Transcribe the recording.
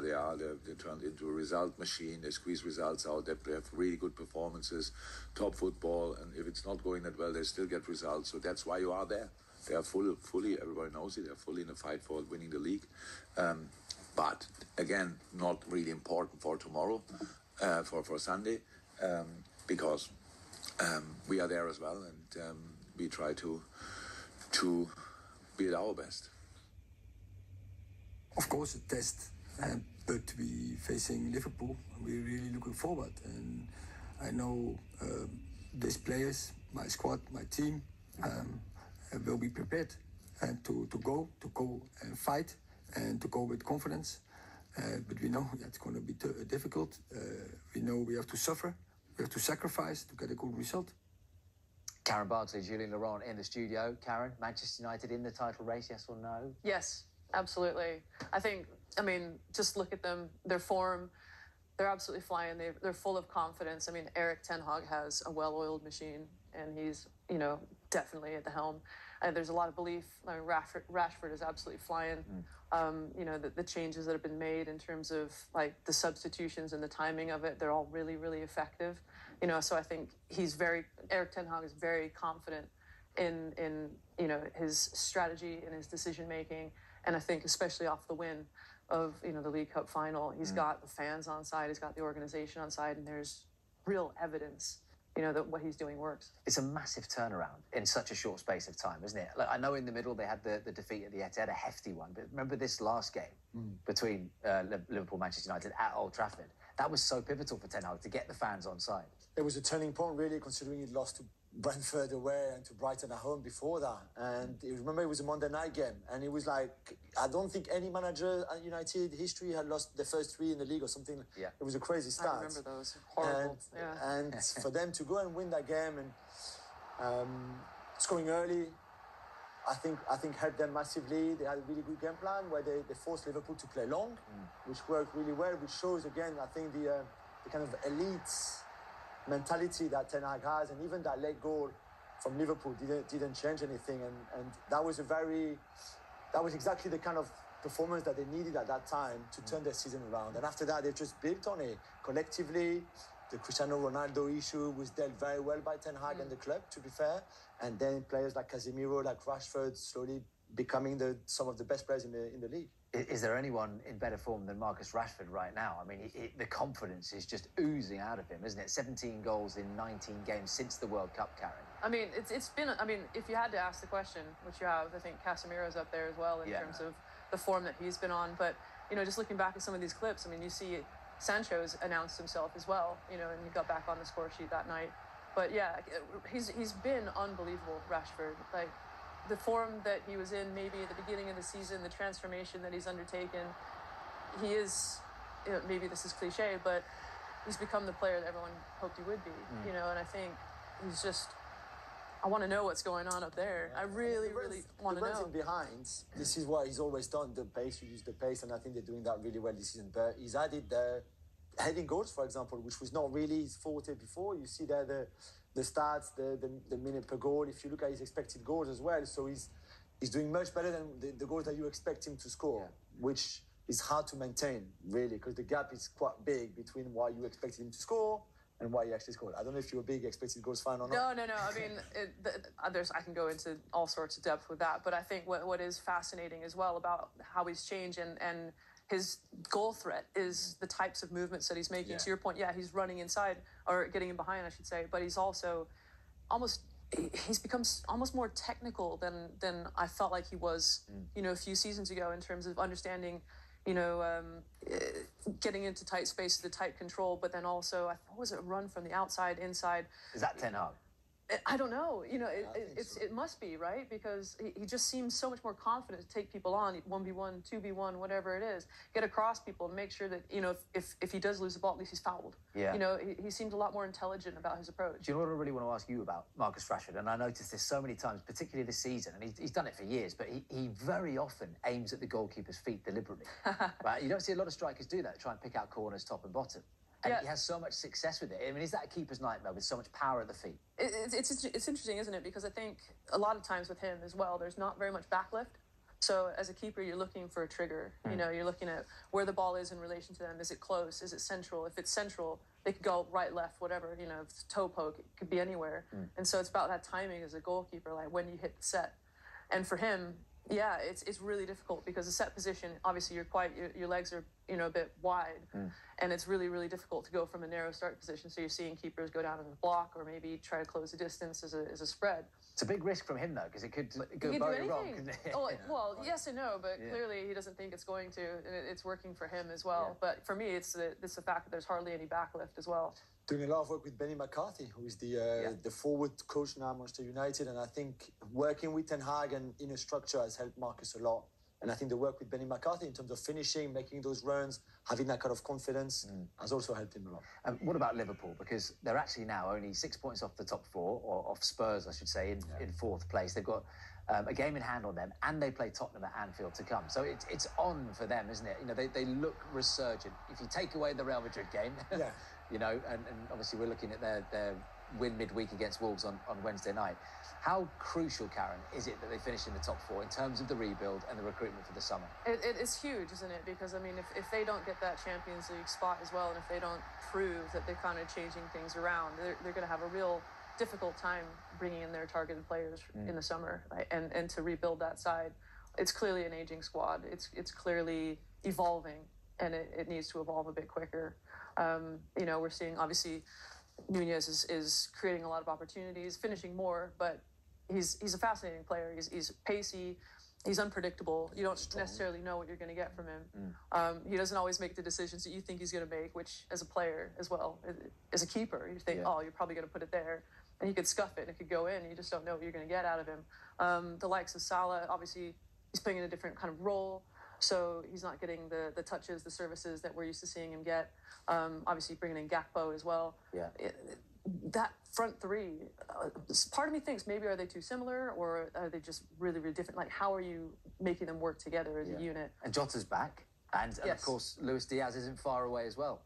they are. They're turned into a result machine. They squeeze results out. They have really good performances, top football, and if it's not going that well, they still get results. So that's why you are there. They are fully, everybody knows it, they're fully in the fight for winning the league. But again, not really important for tomorrow, for Sunday, because we are there as well, and we try to be at our best. Of course, a test, but we facing Liverpool. We're really looking forward, and I know these players, my squad, my team, will be prepared to go and fight and to go with confidence. But we know it's going to be difficult. We know we have to suffer, we have to sacrifice to get a good result. Karen Bartley, Julien Laurent in the studio. Karen, Manchester United in the title race, yes or no? Yes, absolutely. I mean, just look at them, their form. They're absolutely flying. They're full of confidence. I mean, Erik ten Hag has a well-oiled machine, and he's, definitely at the helm. There's a lot of belief. I mean, Rashford is absolutely flying. The changes that have been made in terms of like the substitutions and the timing of it, they're all really, really effective. So I think Erik ten Hag is very confident in his strategy and his decision making. And I think especially off the win of the League Cup final, he's got the fans on side, he's got the organization on side, and there's real evidence that what he's doing works. It's a massive turnaround in such a short space of time, isn't it? Like, I know in the middle they had the defeat at the Etihad, a hefty one, but remember this last game between Liverpool, Manchester United at Old Trafford? That was so pivotal for Ten Hag to get the fans on side. It was a turning point, really, considering he'd lost to Brentford away and to Brighton at home before that. And remember, it was a Monday night game, and it was like, I don't think any manager at United history had lost the first three in the league or something. Yeah. It was a crazy start. I remember those. Horrible. And for them to go and win that game and scoring early, I think helped them massively. They had a really good game plan where they forced Liverpool to play long, which worked really well, which shows, again, I think the kind of elite mentality that Ten Hag has, and even that late goal from Liverpool didn't change anything, and that was exactly the kind of performance that they needed at that time to turn their season around. And after that, they've just built on it collectively. The Cristiano Ronaldo issue was dealt very well by Ten Hag and the club, to be fair, and then players like Casemiro, like Rashford, slowly becoming some of the best players in the league. Is there anyone in better form than Marcus Rashford right now? I mean, the confidence is just oozing out of him, isn't it? 17 goals in 19 games since the World Cup, Karen. I mean, it's been, if you had to ask the question, which you have, I think Casemiro's up there as well in terms of the form that he's been on. But, just looking back at some of these clips, I mean, you see Sancho's announced himself as well, and he got back on the score sheet that night. But yeah, he's been unbelievable, Rashford. Like, the form that he was in maybe at the beginning of the season, the transformation that he's undertaken, he is, maybe this is cliche, but he's become the player that everyone hoped he would be, and I think he's just, I want to know what's going on up there. I really want to know. The behind, this is what he's always done, the pace, you use the pace, and I think they're doing that really well this season. But he's added the heading goals, for example, which was not really his forte before. You see there the stats, the minute per goal. If you look at his expected goals as well, so he's doing much better than the goals that you expect him to score, which is hard to maintain, really, because the gap is quite big between what you expected him to score and what he actually scored. I don't know if you're a big expected goals fan or not. No. I mean, I can go into all sorts of depth with that, but I think what is fascinating as well about how he's changed and his goal threat is the types of movements that he's making. To your point, he's running inside, or getting in behind, I should say, but he's also he's become almost more technical than I felt like he was, a few seasons ago in terms of understanding, getting into tight spaces, the tight control, but then also, what was it, a run from the outside, inside. Is that Ten Hag? I don't know. It must be, right? Because he just seems so much more confident to take people on, 1v1, 2v1, whatever it is, get across people and make sure that, if he does lose the ball, at least he's fouled. Yeah. He seems a lot more intelligent about his approach. Do you know what I really want to ask you about Marcus Rashford? And I noticed this so many times, particularly this season, and he's done it for years, but he very often aims at the goalkeeper's feet deliberately. Right? You don't see a lot of strikers do that, try and pick out corners top and bottom. And he has so much success with it. I mean, is that a keeper's nightmare with so much power at the feet? It's interesting, isn't it? Because I think a lot of times with him as well, there's not very much backlift. So as a keeper, you're looking for a trigger. You know, you're looking at where the ball is in relation to them. Is it close? Is it central? If it's central, they could go right, left, whatever. You know, if it's toe poke, it could be anywhere. And so it's about that timing as a goalkeeper, like when you hit the set. And for him, yeah, it's really difficult because the set position, obviously your legs are, you know, a bit wide, and it's really, really difficult to go from a narrow start position. So you're seeing keepers go down in the block or maybe try to close the distance as a spread. It's a big risk from him, though, because it could go He could do very anything. wrong, couldn't it? Oh, well, yes and no, but clearly he doesn't think it's going to, and it's working for him as well. But for me, it's the fact that there's hardly any backlift as well. Doing a lot of work with Benny McCarthy, who is the forward coach now at Manchester United, and I think working with Ten Hag and in a structure has helped Marcus a lot. And I think the work with Benny McCarthy in terms of finishing, making those runs, having that kind of confidence has also helped him a lot. And what about Liverpool? Because they're actually now only 6 points off the top four, or off Spurs, I should say, in fourth place. They've got a game in hand on them, and they play Tottenham at Anfield to come. So it's on for them, isn't it? You know, they look resurgent. If you take away the Real Madrid game, you know, and obviously we're looking at their win midweek against Wolves on Wednesday night. How crucial, Karen, is it that they finish in the top four in terms of the rebuild and the recruitment for the summer? It's huge, isn't it? Because, I mean, if they don't get that Champions League spot as well, and if they don't prove that they're kind of changing things around, they're going to have a real difficult time bringing in their targeted players in the summer, right? And to rebuild that side, it's clearly an aging squad. It's clearly evolving, and it needs to evolve a bit quicker. You know, we're seeing, obviously, Nunez is creating a lot of opportunities, finishing more, but he's a fascinating player. He's pacey, he's unpredictable. You don't necessarily know what you're going to get from him. He doesn't always make the decisions that you think he's going to make, which as a player as well, as a keeper, you think, oh, you're probably going to put it there, and he could scuff it and it could go in. You just don't know what you're going to get out of him. The likes of Salah, obviously, he's playing in a different kind of role, so he's not getting the touches, the services that we're used to seeing him get. Obviously, bringing in Gakpo as well. That front three, part of me thinks maybe are they too similar, or are they just really, really different? Like, how are you making them work together as a unit? And Jota's back, and of course, Luis Diaz isn't far away as well.